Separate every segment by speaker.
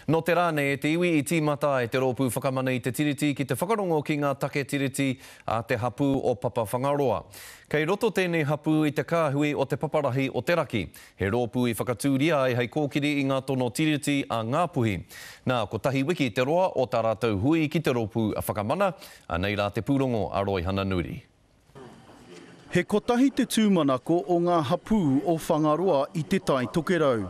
Speaker 1: No te rāne e te iwi I tīmata e te rōpū whakamana I te tiriti ki te whakarongo ki ngā take tiriti a te hapū o Papa Whangaroa. Kei roto tēnei hapū I te kāhui o te paparahi o te raki. He rōpū I whakatūria ai hei kōkiri I ngā tono tiriti a Ngāpuhi. Nā, ko tahi wiki te roa o tā rātou hui ki te rōpū a whakamana, a nei rā te pūrongo a Roy Hananuri.
Speaker 2: He kotahi te tūmanako o ngā hapū o Whangaroa I te tai tokerau.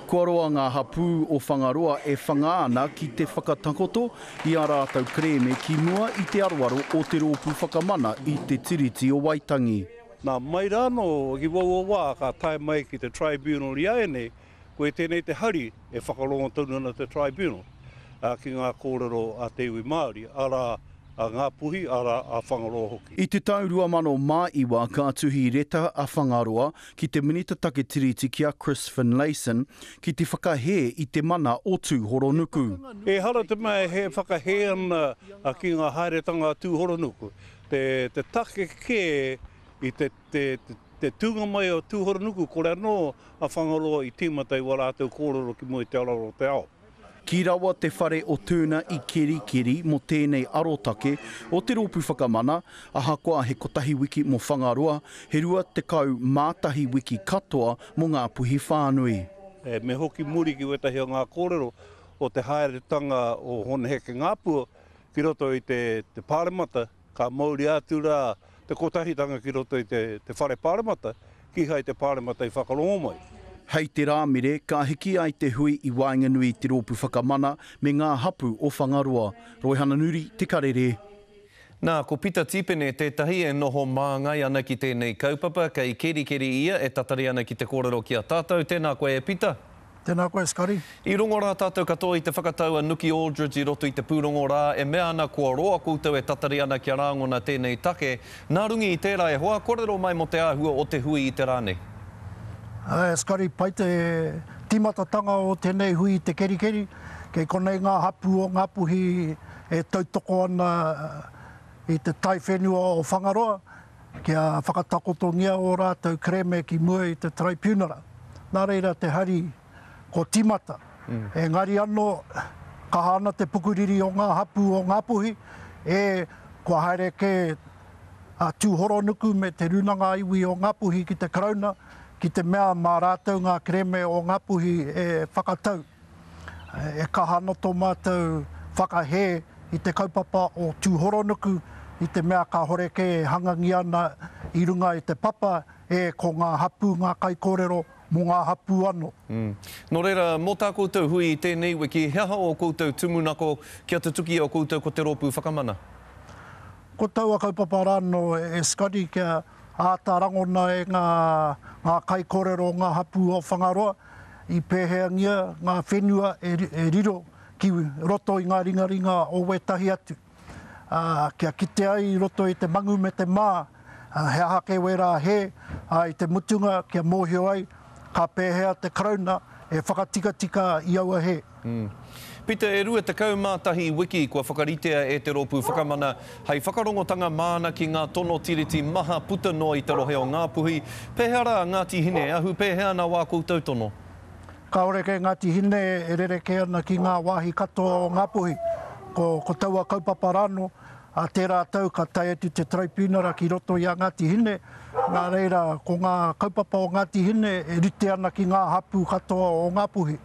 Speaker 2: Kua roa ngā hapū o Whangaroa e whangaana ki te whakatakoto I a rātou kreme ki mua I te aroaro o te rōpū whakamana I te tiriti o Waitangi.
Speaker 3: Nā mai rāno ki wā ka tae mai ki te tribunal I aene, koe tēnei te hari e whakarongo tonu na te tribunal ki ngā kōrero a te iwi Māori, ara a Ngāpuhi, ara a Whangaroa hoki.
Speaker 2: I te tau 2001 ka tuhi reta a Whangaroa ki te minita take tiriti ki a Chris Finlayson ki te whakahe I te mana o Tūhoronuku.
Speaker 3: E hara te mai he whakahe ana ki ngā haeretanga Tūhoronuku. Te take ke I te tūnga mai o Tūhoronuku, kore anō a Whangaroa I tīmata I wā rātou kōrero ki mua I te araro te ao.
Speaker 2: Ki rawa te whare o tūna I keri mo tēnei arotake o te rōpū whakamana, ahakoa he kotahi wiki mo Whangaroa, he rua te kau mātahi wiki katoa mo Ngāpuhi whānui.
Speaker 3: Me hoki muri ki wetahi o ngā kōrero o te haeretanga o Honeheke Ngāpua ki roto I te pāremata, ka mauri atu rā te kotahitanga ki roto I te whare pāremata, ki hai te pāremata I whakarongo mai.
Speaker 2: Hei te rāmire, ka hiki ai te hui I Wainganui te rōpū whakamana me ngā hapū o Whangaroa. Roy Hananuri, te karere.
Speaker 1: Nā, ko Pita Tipene tētahi e noho māngai ana ki tēnei kaupapa, kei keri ia e tatari ana ki te kōrero ki a tātou. Tēnā koe e Pita.
Speaker 4: Tēnā koe, Skari.
Speaker 1: I rongo rā tātou katoa I te whakatau a Nuki Aldridge I roto I te pūrongo rā, e mea ana kua roa koutou e tatari ana ki a rāngona tēnei take. Nā rungi I tērā e hoa, kōrero mai mo te āhua o te hui I te rāne.
Speaker 4: Skari, pai te timatatanga o tēnei hui I te keri, kei konei ngā hapū o Ngāpuhi e tautoko ana I te tai whenua o Whangaroa, kia whakatakotongia o rātou kreme ki mua I te tribunal. Nā reira te hari ko timata. E ngari anō, ka hana te pukuriri o ngā hapū o Ngāpuhi, e kua haere ke Tūhoronuku me te runanga iwi o Ngāpuhi ki te karauna, ki te mea mā rātou ngā kreme o Ngāpuhi e whakatau. E kahana tō mātou whakahe I te kaupapa o Tūhoronuku, I te mea ka horeke e hangangi ana I runga I te papa, e ko ngā hapū, ngā kai kōrero, mō ngā hapū anō.
Speaker 1: Nō reira, mō tā koutou hui I tēnei wiki, hea o koutou tumunako kia te tuki o koutou ko te rōpū whakamana?
Speaker 4: Ko taua kaupapa rāno e Skari kia ātārangona e ngā kai kōrero ngā hapū o Whangaroa I pēheangia ngā whenua e riro ki roto I ngā ringaringa o wetahi atu. Kia kite ai roto I te mangu me te mā, he hake wera he, I te mutunga kia mōhio ai, ka pēhea te karauna e whakatika I aua he.
Speaker 1: Pita, e rua te kaumātahi wiki kua whakaritea e te rōpū whakamana, hei whakarongotanga māna ki ngā tono tiriti maha puta no I te rohe o Ngāpuhi. Pēhea rā Ngāti Hine, ahu pēhea ana wā koutou tono?
Speaker 4: Ka ore ke Ngāti Hine e rereke ana ki ngā wāhi katoa o Ngāpuhi. Ko taua kaupapa rāno, a tērā tau ka tai atu te tribunal ki roto I a Ngāti Hine. Nā reira, ko ngā kaupapa o Ngāti Hine e rite ana ki ngā hapū katoa o Ngāpuhi.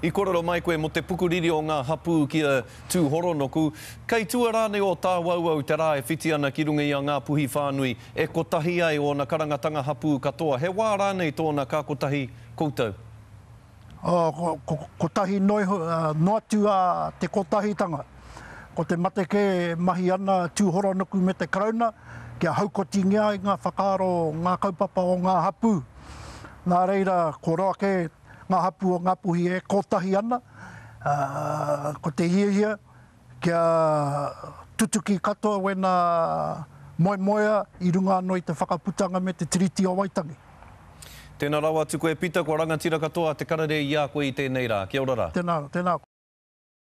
Speaker 1: I kōrero mai koe mo te pukuriri o ngā hapū ki a Tūhoronuku, kei tua rāne o tā wauau te rā e whiti ana ki runga I a Ngāpuhi whānui, e kotahi ai o na karangatanga hapū katoa. He wā rānei tōna kā kotahi koutou?
Speaker 4: Kotahi noatu a te kotahitanga. Ko te mateke mahi ana Tūhoronuku me te karauna, kia haukotingia I ngā whakaaro ngā kaupapa o ngā hapū. Nā reira, ko roa ke ngā hapū o Ngāpuhi e kotahi ana, ko te hiahia, kia tutuki katoa wena moemoea I runga anō I te whakaputanga me te tiriti o Waitangi.
Speaker 1: Tēnā rawa tuku e Pita, kua rangatira katoa te karare I a koe I tēnei rā. Kia ora rā.
Speaker 4: Tēnā.